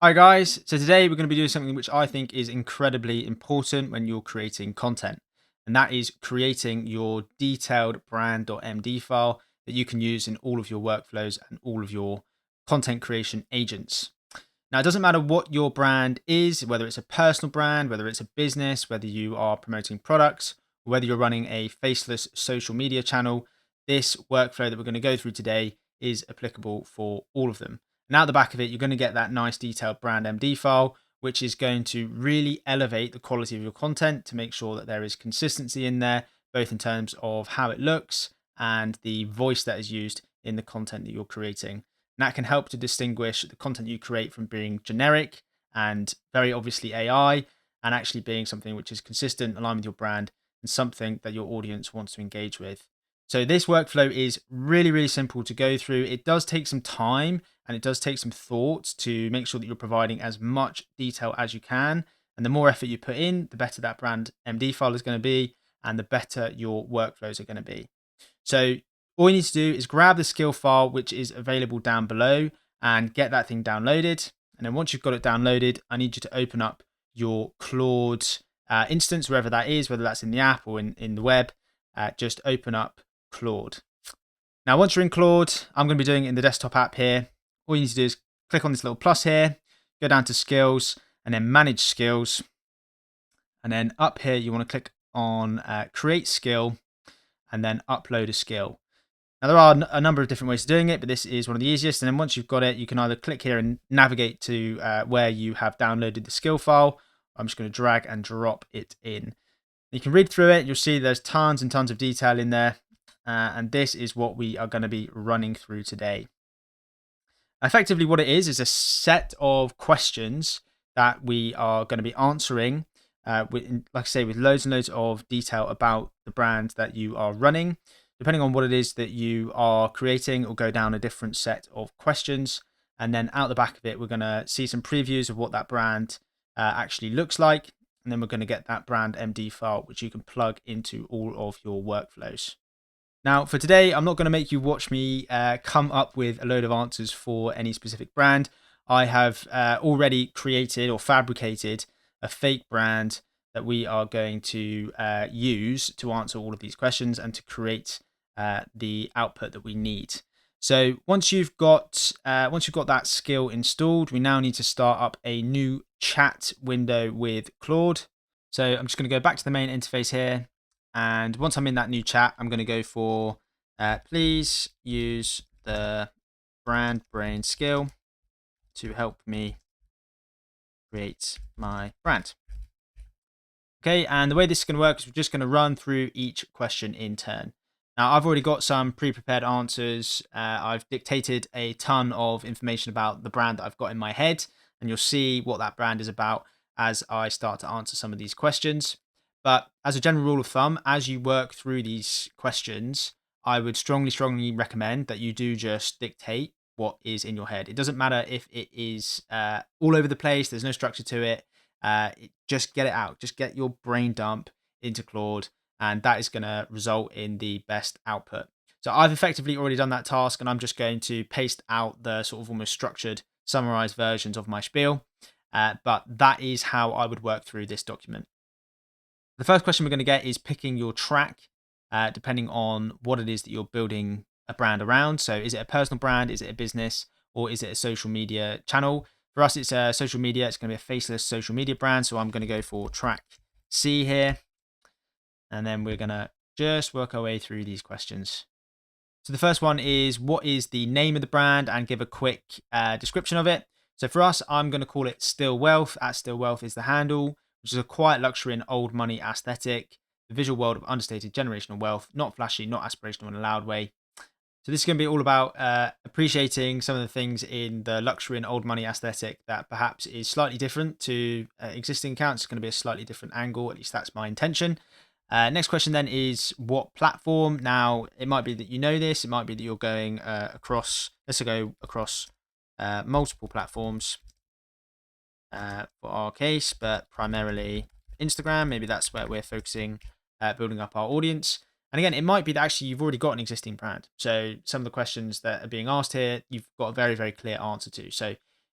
Hi guys, so today we're going to be doing something which I think is incredibly important when you're creating content, and that is creating your detailed Brand.md file that you can use in all of your workflows and all of your content creation agents. Now, it doesn't matter what your brand is, whether it's a personal brand, whether it's a business, whether you are promoting products, whether you're running a faceless social media channel, this workflow that we're going to go through today is applicable for all of them. And out the back of it, you're going to get that nice detailed brand MD file, which is going to really elevate the quality of your content to make sure that there is consistency in there, both in terms of how it looks and the voice that is used in the content that you're creating. And that can help to distinguish the content you create from being generic and very obviously AI, and actually being something which is consistent, aligned with your brand, and something that your audience wants to engage with. So this workflow is really, really simple to go through. It does take some time and it does take some thought to make sure that you're providing as much detail as you can. And the more effort you put in, the better that brand MD file is going to be, and the better your workflows are going to be. So all you need to do is grab the skill file, which is available down below, and get that thing downloaded. And then once you've got it downloaded, I need you to open up your Claude instance, wherever that is, whether that's in the app or in the web. Just open up Claude. Now, once you're in Claude, I'm going to be doing it in the desktop app here. All you need to do is click on this little plus here, go down to skills, and then manage skills. And then up here, you want to click on create skill and then upload a skill. Now, there are a number of different ways of doing it, but this is one of the easiest. And then once you've got it, you can either click here and navigate to where you have downloaded the skill file. I'm just going to drag and drop it in. You can read through it. You'll see there's tons and tons of detail in there. And this is what we are going to be running through today. Effectively, what it is a set of questions that we are going to be answering, like I say, with loads and loads of detail about the brand that you are running. Depending on what it is that you are creating, it will go down a different set of questions. And then out the back of it, we're going to see some previews of what that brand actually looks like. And then we're going to get that brand MD file, which you can plug into all of your workflows. Now, for today, I'm not going to make you watch me come up with a load of answers for any specific brand. I have already created or fabricated a fake brand that we are going to use to answer all of these questions and to create the output that we need. So once you've got that skill installed, we now need to start up a new chat window with Claude. So I'm just going to go back to the main interface here. And once I'm in that new chat, I'm going to go for please use the brand brain skill to help me create my brand. Okay, and the way this is going to work is we're just going to run through each question in turn. Now, I've already got some pre-prepared answers. I've dictated a ton of information about the brand that I've got in my head, and you'll see what that brand is about as I start to answer some of these questions. But as a general rule of thumb, as you work through these questions, I would strongly, strongly recommend that you do just dictate what is in your head. It doesn't matter if it is all over the place, there's no structure to it. Just get it out. Just get your brain dump into Claude, and that is going to result in the best output. So I've effectively already done that task, and I'm just going to paste out the sort of almost structured, summarized versions of my spiel. But that is how I would work through this document. The first question we're going to get is picking your track, depending on what it is that you're building a brand around. So is it a personal brand? Is it a business? Or is it a social media channel? For us, it's a social media. It's going to be a faceless social media brand. So I'm going to go for track C here. And then we're going to just work our way through these questions. So the first one is, what is the name of the brand, and give a quick description of it. So for us, I'm going to call it Still Wealth. At Still Wealth is the handle, which is a quiet luxury and old money aesthetic, the visual world of understated generational wealth, not flashy, not aspirational in a loud way. So this is going to be all about appreciating some of the things in the luxury and old money aesthetic that perhaps is slightly different to existing accounts. It's going to be a slightly different angle, at least that's my intention. Next question then is, what platform? Now, it might be that you know this. It might be that you're going across, let's go across multiple platforms for our case, but primarily Instagram. Maybe that's where we're focusing, building up our audience. And again, it might be that actually you've already got an existing brand. So some of the questions that are being asked here, you've got a very, very clear answer to. So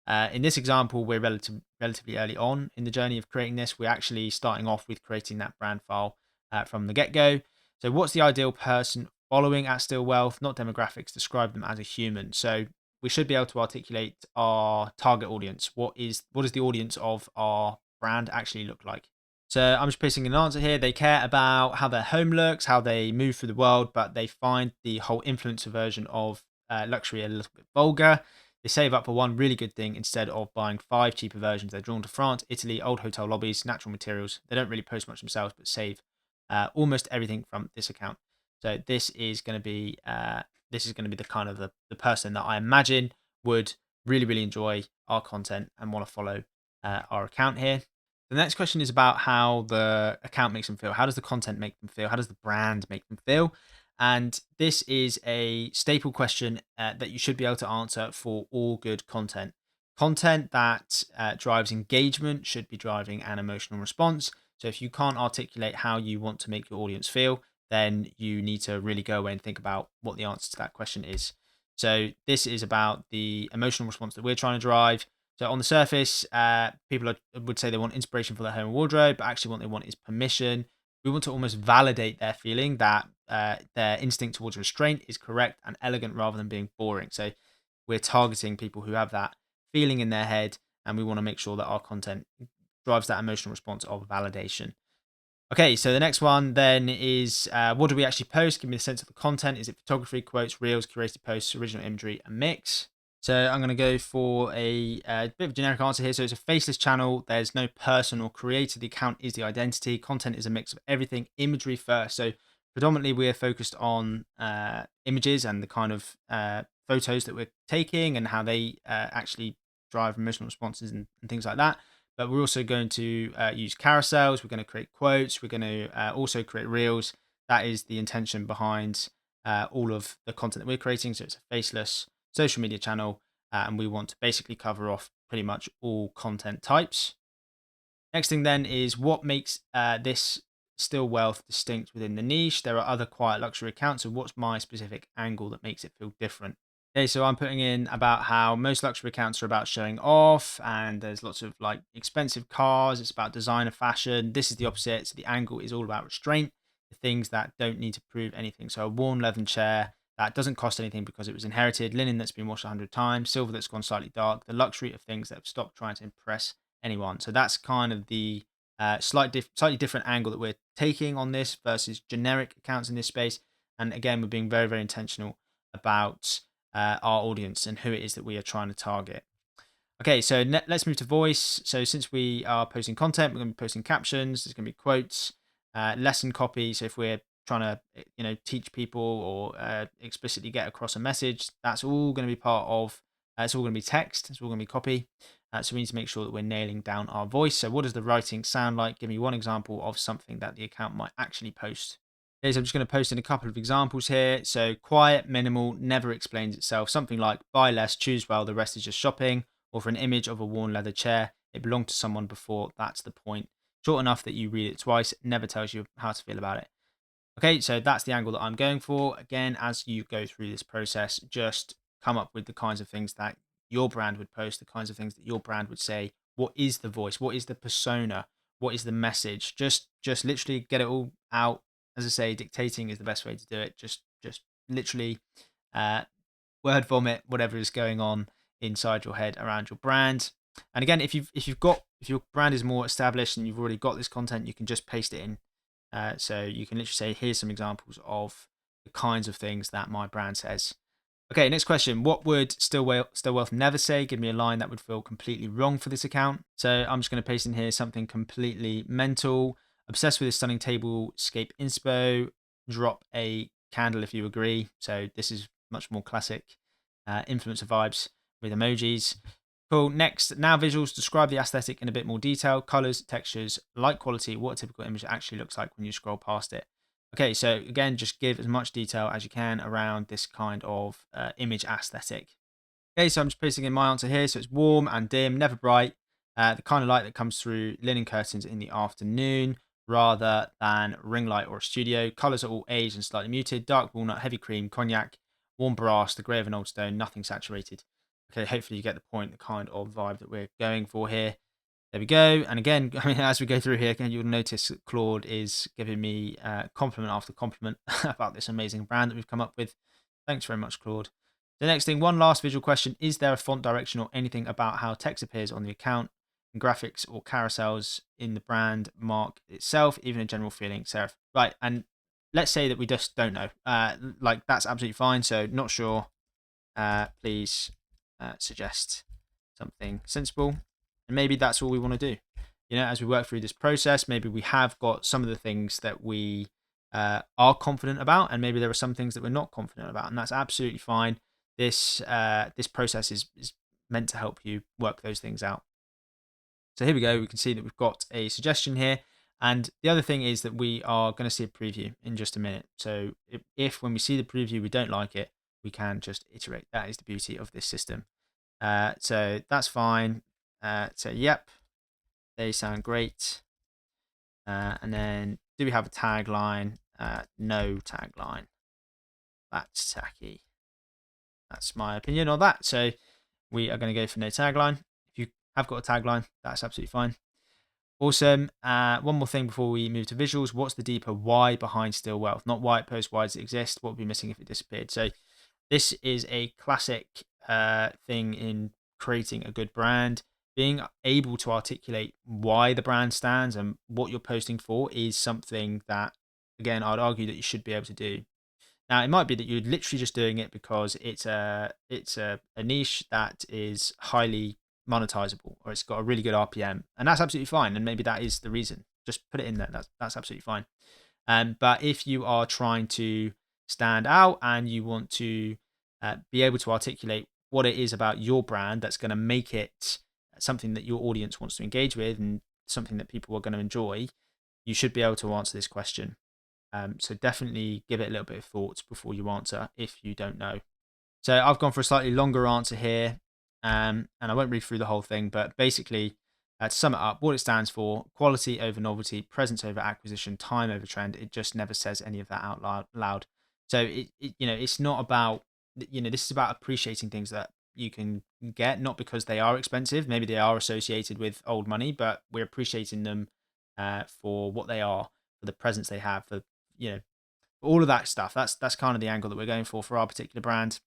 In this example, we're relatively early on in the journey of creating this. We're actually starting off with creating that brand file from the get-go. So what's the ideal person following at Still Wealth? Not demographics, describe them as a human. So we should be able to articulate our target audience. What does the audience of our brand actually look like? So I'm just pasting an answer here. They care about how their home looks, how they move through the world, but they find the whole influencer version of luxury a little bit vulgar. They save up for one really good thing instead of buying five cheaper versions. They're drawn to France, Italy, old hotel lobbies, natural materials. They don't really post much themselves, but save almost everything from this account. So this is going to be the kind of the person that I imagine would really enjoy our content and want to follow our account here. The next question is about how the account makes them feel. How does the content make them feel? How does the brand make them feel? And this is a staple question that you should be able to answer for all good content. Content that drives engagement should be driving an emotional response. So if you can't articulate how you want to make your audience feel, then you need to really go away and think about what the answer to that question is. So this is about the emotional response that we're trying to drive. So on the surface, people would say they want inspiration for their home and wardrobe, but actually what they want is permission. We want to almost validate their feeling that their instinct towards restraint is correct and elegant rather than being boring. So we're targeting people who have that feeling in their head, and we want to make sure that our content drives that emotional response of validation. Okay, so the next one then is what do we actually post? Give me a sense of the content. Is it photography, quotes, reels, curated posts, original imagery, a mix? So I'm going to go for a bit of a generic answer here. So it's a faceless channel. There's no person or creator. The account is the identity. Content is a mix of everything. Imagery first. So predominantly we are focused on images and the kind of photos that we're taking and how they actually drive emotional responses and things like that. But we're also going to use carousels. We're going to create quotes. We're going to also create reels. That is the intention behind all of the content that we're creating. So it's a faceless social media channel, and we want to basically cover off pretty much all content types. Next thing then is what makes this Still Wealth distinct within the niche. There are other quiet luxury accounts, so what's my specific angle that makes it feel different? Okay, so I'm putting in about how most luxury accounts are about showing off, and there's lots of like expensive cars. It's about designer fashion. This is the opposite. So the angle is all about restraint, the things that don't need to prove anything. So a worn leather chair that doesn't cost anything because it was inherited, linen that's been washed 100 times, silver that's gone slightly dark, the luxury of things that have stopped trying to impress anyone. So that's kind of the slightly different angle that we're taking on this versus generic accounts in this space. And again, we're being very intentional about our audience and who it is that we are trying to target. Okay, so let's move to voice. So since we are posting content, we're going to be posting captions. There's going to be quotes, lesson copy. So if we're trying to teach people or explicitly get across a message, that's all going to be part of. It's all going to be text. It's all going to be copy. So we need to make sure that we're nailing down our voice. So what does the writing sound like? Give me one example of something that the account might actually post. Okay, so I'm just going to post in a couple of examples here. So quiet, minimal, never explains itself. Something like buy less, choose well, the rest is just shopping. Or for an image of a worn leather chair, it belonged to someone before. That's the point. Short enough that you read it twice, never tells you how to feel about it. Okay, so that's the angle that I'm going for. Again, as you go through this process, just come up with the kinds of things that your brand would post, the kinds of things that your brand would say. What is the voice? What is the persona? What is the message? Just literally get it all out. As I say, dictating is the best way to do it. Just literally uh, word vomit whatever is going on inside your head around your brand. And again, if your brand is more established and you've already got this content, you can just paste it in. So you can literally say, here's some examples of the kinds of things that my brand says. Okay, next question. What would Still Wealth never say? Give me a line that would feel completely wrong for this account. So I'm just going to paste in here something completely mental. Obsessed with this stunning table scape inspo. Drop a candle if you agree. So this is much more classic influencer vibes with emojis. Cool. Next, now visuals. Describe the aesthetic in a bit more detail. Colors, textures, light quality, what a typical image actually looks like when you scroll past it. Okay, so again, just give as much detail as you can around this kind of image aesthetic. Okay, so I'm just pasting in my answer here. So it's warm and dim, never bright. The kind of light that comes through linen curtains in the afternoon rather than ring light or a studio. Colors are all aged and slightly muted. Dark walnut, heavy cream, cognac, warm brass, the grey of an old stone, nothing saturated. Okay, hopefully you get the point, the kind of vibe that we're going for here. There we go. And again, I mean, as we go through here, again, you'll notice that Claude is giving me compliment after compliment about this amazing brand that we've come up with. Thanks very much, Claude. The next thing, one last visual question. Is there a font direction or anything about how text appears on the account, and graphics or carousels in the brand mark itself, even a general feeling, serif? Right. And let's say that we just don't know. Like, that's absolutely fine. So, not sure. Please suggest something sensible. And maybe that's all we want to do. You know, as we work through this process, maybe we have got some of the things that we are confident about, and maybe there are some things that we're not confident about, and that's absolutely fine. This process is meant to help you work those things out. So here we go. We can see that we've got a suggestion here. And the other thing is that we are going to see a preview in just a minute. So if when we see the preview, we don't like it, we can just iterate. That is the beauty of this system. So that's fine. So yep, they sound great. And then do we have a tagline? No tagline. That's tacky. That's my opinion on that. So we are going to go for no tagline. If you have got a tagline, that's absolutely fine. Awesome. One more thing before we move to visuals. What's the deeper why behind Still Wealth? Not why it posts, why does it exist? What would be missing if it disappeared? So this is a classic thing in creating a good brand. Being able to articulate why the brand stands and what you're posting for is something that, again, I'd argue that you should be able to do. Now, it might be that you're literally just doing it because it's a niche that is highly monetizable, or it's got a really good RPM, and that's absolutely fine. And maybe that is the reason. Just put it in there. That's absolutely fine. But if you are trying to stand out and you want to be able to articulate what it is about your brand that's going to make it something that your audience wants to engage with and something that people are going to enjoy, you should be able to answer this question. So definitely give it a little bit of thought before you answer if you don't know. So I've gone for a slightly longer answer here, and I won't read through the whole thing, but basically, to sum it up, what it stands for: quality over novelty, presence over acquisition, time over trend. It just never says any of that out loud. So it's not about, this is about appreciating things that you can get, not because they are expensive. Maybe they are associated with old money, but we're appreciating them for what they are, for the presence they have, for you know all of that stuff. That's kind of the angle that we're going for our particular brand.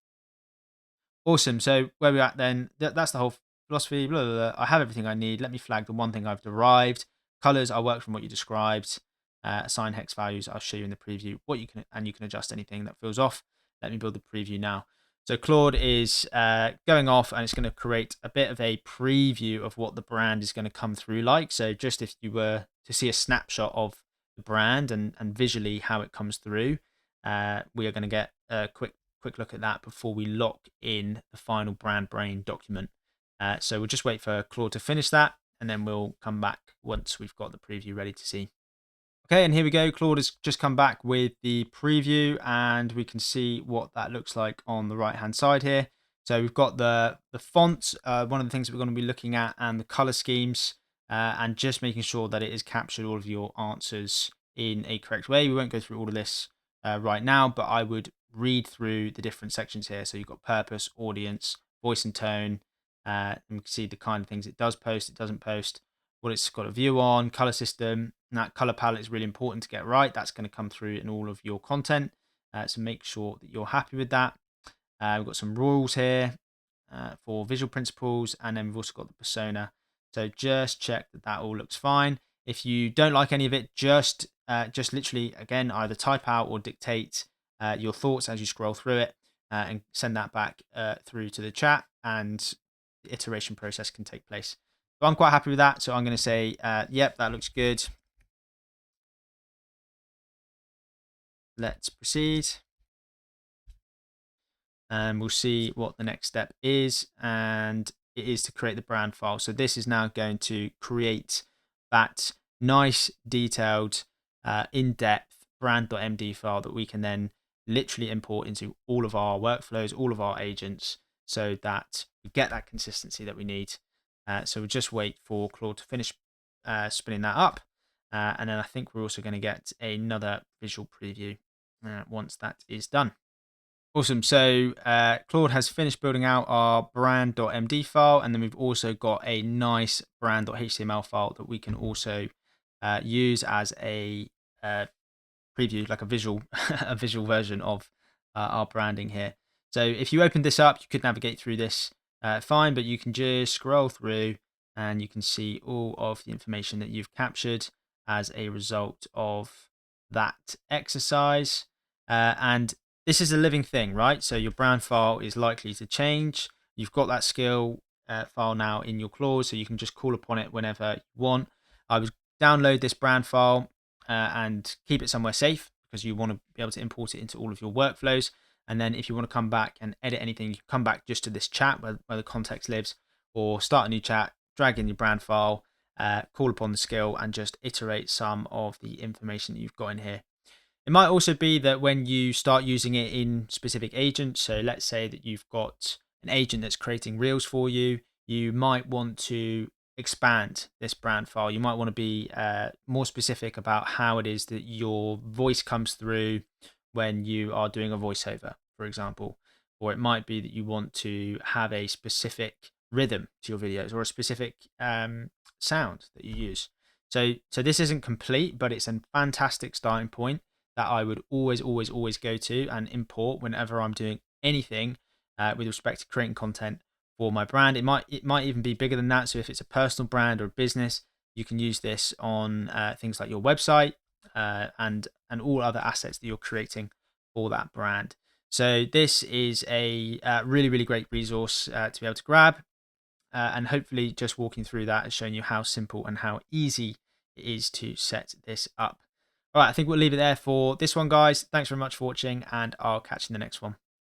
Awesome. So where we're at then, that's the whole philosophy. Blah, blah, blah. I have everything I need. Let me flag the one thing I've derived. Colors, I work from what you described. Assign hex values, I'll show you in the preview what you can, and you can adjust anything that feels off. Let me build the preview now. So Claude is going off, and it's going to create a bit of a preview of what the brand is going to come through like. So just if you were to see a snapshot of the brand and visually how it comes through, we are going to get a quick look at that before we lock in the final brand brain document. So we'll just wait for Claude to finish that, and then we'll come back once we've got the preview ready to see. Okay, and here we go. Claude has just come back with the preview, and we can see what that looks like on the right-hand side here. So we've got the fonts, one of the things that we're going to be looking at, and the color schemes, and just making sure that it has captured all of your answers in a correct way. We won't go through all of this right now, but I would read through the different sections here. So you've got purpose, audience, voice and tone, and we can see the kind of things it does post, it doesn't post, what it's got a view on, color system. And that color palette is really important to get right. That's going to come through in all of your content. So make sure that you're happy with that. We've got some rules here for visual principles, and then we've also got the persona. So just check that that all looks fine. If you don't like any of it, just literally, again, either type out or dictate your thoughts as you scroll through it, and send that back through to the chat, and the iteration process can take place. So I'm quite happy with that. So I'm going to say, yep, that looks good. Let's proceed. And we'll see what the next step is. And it is to create the brand file. So this is now going to create that nice, detailed, in-depth brand.md file that we can then literally import into all of our workflows, all of our agents, so that we get that consistency that we need. So we'll just wait for Claude to finish spinning that up. And then I think we're also going to get another visual preview once that is done. Awesome. So Claude has finished building out our brand.md file, and then we've also got a nice brand.html file that we can also use as a preview, like a visual, a visual version of our branding here. So if you open this up, you could navigate through this fine, but you can just scroll through and you can see all of the information that you've captured as a result of that exercise. And this is a living thing, right? So your brand file is likely to change. You've got that skill file now in your clause, so you can just call upon it whenever you want. I would download this brand file and keep it somewhere safe, because you want to be able to import it into all of your workflows. And then if you want to come back and edit anything, you can come back just to this chat where the context lives, or start a new chat, drag in your brand file, call upon the skill, and just iterate some of the information that you've got in here. It might also be that when you start using it in specific agents, so let's say that you've got an agent that's creating reels for you, you might want to expand this brand file. You might want to be more specific about how it is that your voice comes through when you are doing a voiceover, for example. Or it might be that you want to have a specific rhythm to your videos, or a specific sound that you use. So this isn't complete, but it's a fantastic starting point that I would always go to and import whenever I'm doing anything with respect to creating content for my brand. It might even be bigger than that. So if it's a personal brand or a business, you can use this on things like your website and all other assets that you're creating for that brand. So this is a really great resource to be able to grab. And hopefully just walking through that has shown you how simple and how easy it is to set this up. All right, I think we'll leave it there for this one, guys. Thanks very much for watching, and I'll catch you in the next one.